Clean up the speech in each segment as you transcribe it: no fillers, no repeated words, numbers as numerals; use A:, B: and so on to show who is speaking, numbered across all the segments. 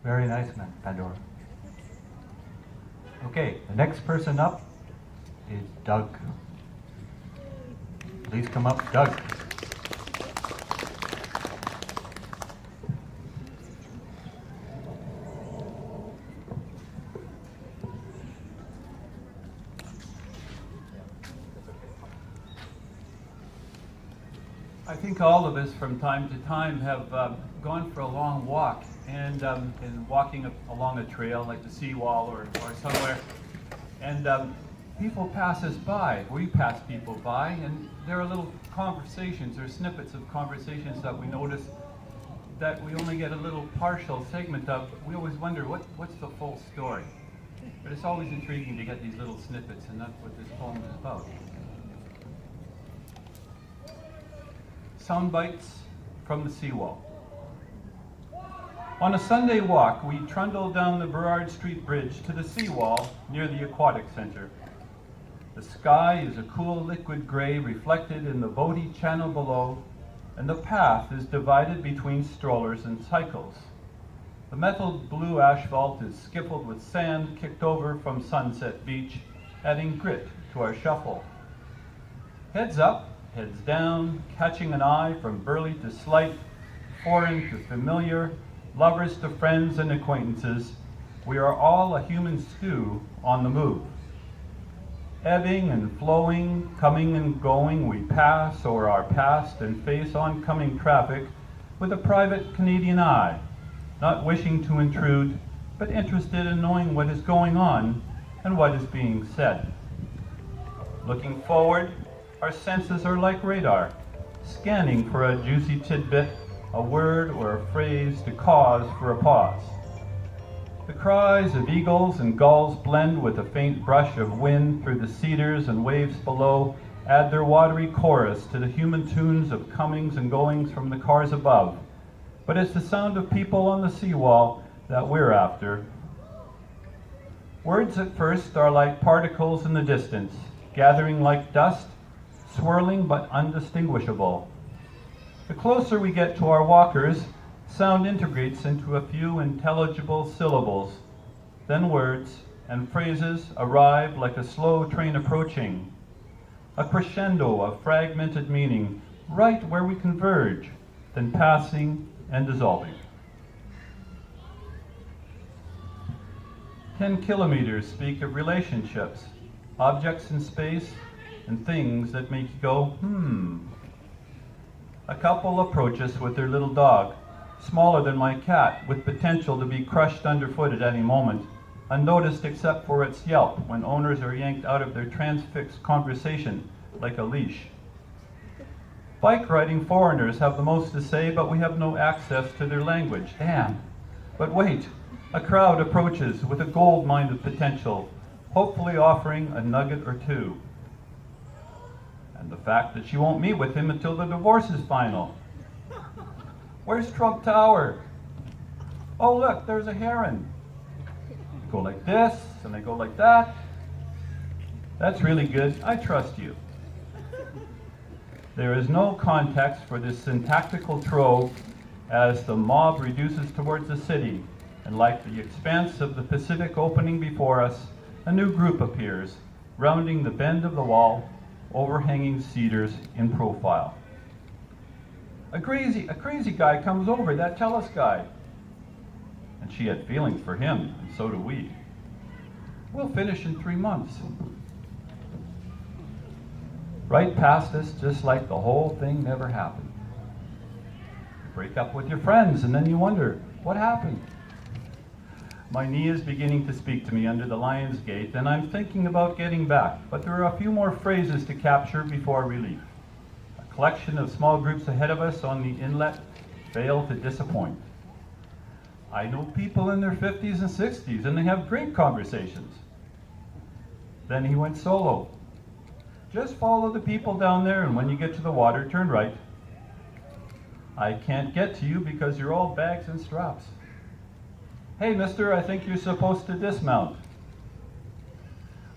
A: Very nice, man, Pandora. Okay, the next person up is Doug. Please come up, Doug.
B: I think all of us from time to time have gone for a long walk and walking along a trail like the seawall or somewhere, and people pass us by. We pass people by, and there are little conversations or snippets of conversations that we notice that we only get a little partial segment of. We always wonder what's the full story. But it's always intriguing to get these little snippets, and that's what this poem is about. Sound bites from the seawall. On a Sunday walk, we trundled down the Burrard Street Bridge to the seawall near the Aquatic Center. The sky is a cool liquid gray reflected in the boaty channel below, and the path is divided between strollers and cycles. The metal blue asphalt is skifled with sand kicked over from Sunset Beach, adding grit to our shuffle. Heads up, heads down, catching an eye from burly to slight, foreign to familiar, lovers to friends and acquaintances, we are all a human stew on the move. Ebbing and flowing, coming and going, we pass or are passed and face oncoming traffic with a private Canadian eye, not wishing to intrude, but interested in knowing what is going on and what is being said. Looking forward, our senses are like radar, scanning for a juicy tidbit, a word or a phrase to cause for a pause. The cries of eagles and gulls blend with a faint brush of wind through the cedars and waves below, add their watery chorus to the human tunes of comings and goings from the cars above. But it's the sound of people on the seawall that we're after. Words at first are like particles in the distance, gathering like dust, swirling but undistinguishable. The closer we get to our walkers, sound integrates into a few intelligible syllables. Then words and phrases arrive like a slow train approaching, a crescendo of fragmented meaning right where we converge, then passing and dissolving. 10 kilometers speak of relationships, objects in space, and things that make you go, A couple approach us with their little dog, smaller than my cat, with potential to be crushed underfoot at any moment, unnoticed except for its yelp when owners are yanked out of their transfixed conversation like a leash. Bike riding foreigners have the most to say, but we have no access to their language. Damn. But wait, a crowd approaches with a gold mine of potential, hopefully offering a nugget or two. And the fact that she won't meet with him until the divorce is final. Where's Trump Tower? Oh look, there's a heron. They go like this, and they go like that. That's really good, I trust you. There is no context for this syntactical trove as the mob reduces towards the city, and like the expanse of the Pacific opening before us, a new group appears, rounding the bend of the wall, overhanging cedars in profile. A crazy guy comes over, that Telus guy. And she had feelings for him, and so do we. We'll finish in 3 months. Right past us, just like the whole thing never happened. You break up with your friends, and then you wonder, what happened? My knee is beginning to speak to me under the Lion's Gate, and I'm thinking about getting back, but there are a few more phrases to capture before we leave. A collection of small groups ahead of us on the inlet fail to disappoint. I know people in their 50s and 60s, and they have great conversations. Then he went solo. Just follow the people down there, and when you get to the water, turn right. I can't get to you because you're all bags and straps. Hey, mister, I think you're supposed to dismount.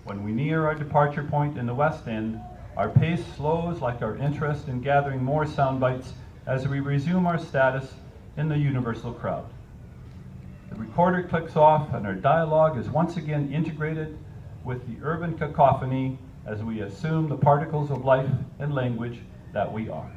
B: When we near our departure point in the West End, our pace slows like our interest in gathering more sound bites as we resume our status in the universal crowd. The The recorder clicks off and our dialogue is once again integrated with the urban cacophony as we assume the particles of life and language that we are.